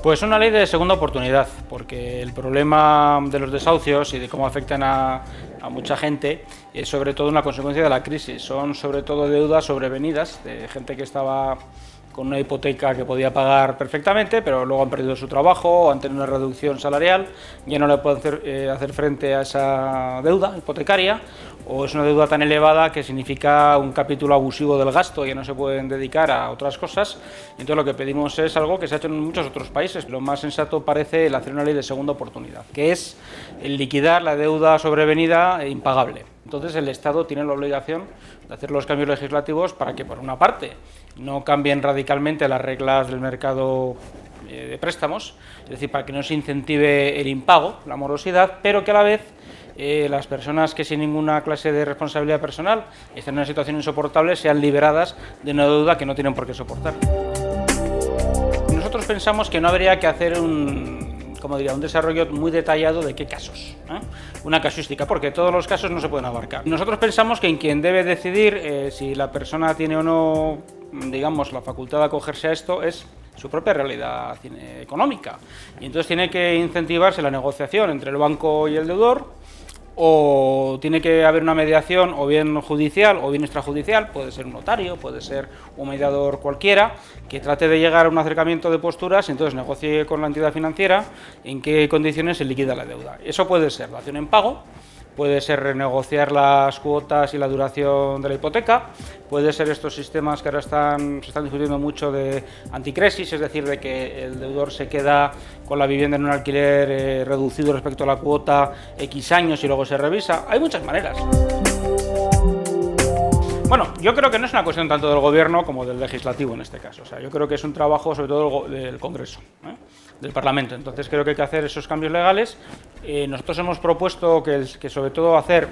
Pues una ley de segunda oportunidad, porque el problema de los desahucios y de cómo afectan a mucha gente es sobre todo una consecuencia de la crisis. Son sobre todo deudas sobrevenidas de gente que estaba con una hipoteca que podía pagar perfectamente, pero luego han perdido su trabajo o han tenido una reducción salarial, ya no le pueden hacer frente a esa deuda hipotecaria, o es una deuda tan elevada que significa un capítulo abusivo del gasto, ya no se pueden dedicar a otras cosas. Entonces lo que pedimos es algo que se ha hecho en muchos otros países. Lo más sensato parece el hacer una ley de segunda oportunidad, que es el liquidar la deuda sobrevenida e impagable. Entonces el Estado tiene la obligación de hacer los cambios legislativos para que, por una parte, no cambien radicalmente las reglas del mercado de préstamos, es decir, para que no se incentive el impago, la morosidad, pero que a la vez las personas que sin ninguna clase de responsabilidad personal estén en una situación insoportable sean liberadas de una deuda que no tienen por qué soportar. Nosotros pensamos que no habría que hacer un desarrollo muy detallado de qué casos, una casuística, porque todos los casos no se pueden abarcar. Nosotros pensamos que en quien debe decidir si la persona tiene o no, digamos, la facultad de acogerse a esto es su propia realidad económica, y entonces tiene que incentivarse la negociación entre el banco y el deudor, o tiene que haber una mediación o bien judicial o bien extrajudicial, puede ser un notario, puede ser un mediador cualquiera, que trate de llegar a un acercamiento de posturas y entonces negocie con la entidad financiera en qué condiciones se liquida la deuda. Eso puede ser dación en pago, puede ser renegociar las cuotas y la duración de la hipoteca, puede ser estos sistemas que ahora se están discutiendo mucho de anticrisis, es decir, de que el deudor se queda con la vivienda en un alquiler reducido respecto a la cuota X años y luego se revisa. Hay muchas maneras. Bueno, yo creo que no es una cuestión tanto del Gobierno como del Legislativo en este caso. O sea, yo creo que es un trabajo sobre todo del Congreso, del Parlamento. Entonces creo que hay que hacer esos cambios legales. Nosotros hemos propuesto que sobre todo hacer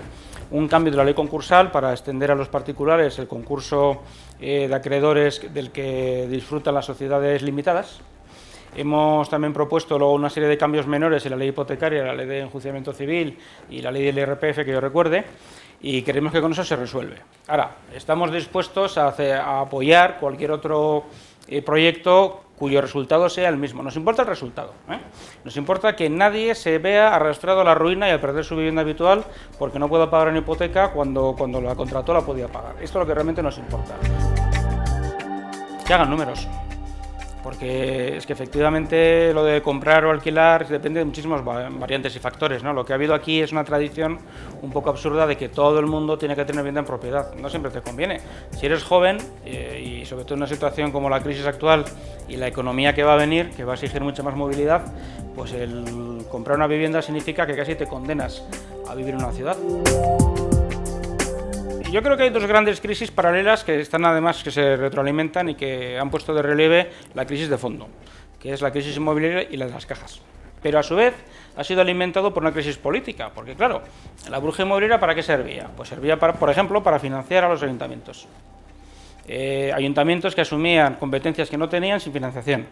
un cambio de la ley concursal para extender a los particulares el concurso de acreedores del que disfrutan las sociedades limitadas. Hemos también propuesto luego una serie de cambios menores en la ley hipotecaria, la ley de enjuiciamiento civil y la ley del IRPF que yo recuerde, y creemos que con eso se resuelve. Ahora, estamos dispuestos a apoyar cualquier otro proyecto cuyo resultado sea el mismo. Nos importa el resultado, Nos importa que nadie se vea arrastrado a la ruina y a perder su vivienda habitual porque no pueda pagar una hipoteca cuando la contrató la podía pagar. Esto es lo que realmente nos importa. Que hagan números. Porque es que efectivamente lo de comprar o alquilar depende de muchísimas variantes y factores, ¿no? Lo que ha habido aquí es una tradición un poco absurda de que todo el mundo tiene que tener vivienda en propiedad. No siempre te conviene. Si eres joven y sobre todo en una situación como la crisis actual y la economía que va a venir, que va a exigir mucha más movilidad, pues el comprar una vivienda significa que casi te condenas a vivir en una ciudad. Yo creo que hay dos grandes crisis paralelas que están además que se retroalimentan y que han puesto de relieve la crisis de fondo, que es la crisis inmobiliaria y la de las cajas. Pero a su vez ha sido alimentado por una crisis política, porque claro, la burbuja inmobiliaria ¿para qué servía? Pues servía, por ejemplo, para financiar a los ayuntamientos. Ayuntamientos que asumían competencias que no tenían sin financiación.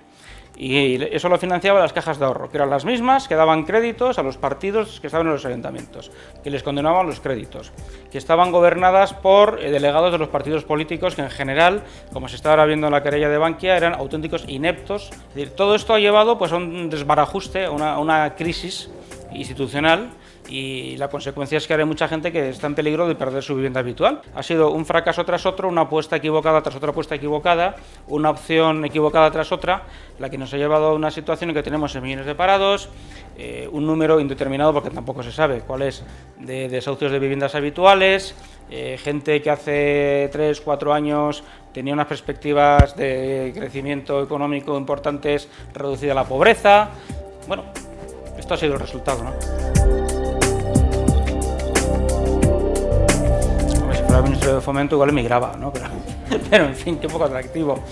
Y eso lo financiaban las cajas de ahorro, que eran las mismas que daban créditos a los partidos que estaban en los ayuntamientos, que les condenaban los créditos, que estaban gobernadas por delegados de los partidos políticos que en general, como se está ahora viendo en la querella de Bankia, eran auténticos ineptos. Es decir, todo esto ha llevado pues, a un desbarajuste, a una crisis institucional, y la consecuencia es que hay mucha gente que está en peligro de perder su vivienda habitual. Ha sido un fracaso tras otro, una apuesta equivocada tras otra apuesta equivocada, una opción equivocada tras otra, la que nos ha llevado a una situación en que tenemos 6 millones de parados, un número indeterminado, porque tampoco se sabe cuál es, de desahucios de viviendas habituales, gente que hace 3 o 4 años tenía unas perspectivas de crecimiento económico importantes, reducida la pobreza. Bueno, esto ha sido el resultado, ¿no? Si fuera ministro de Fomento igual emigraba, ¿no? Pero en fin, qué poco atractivo.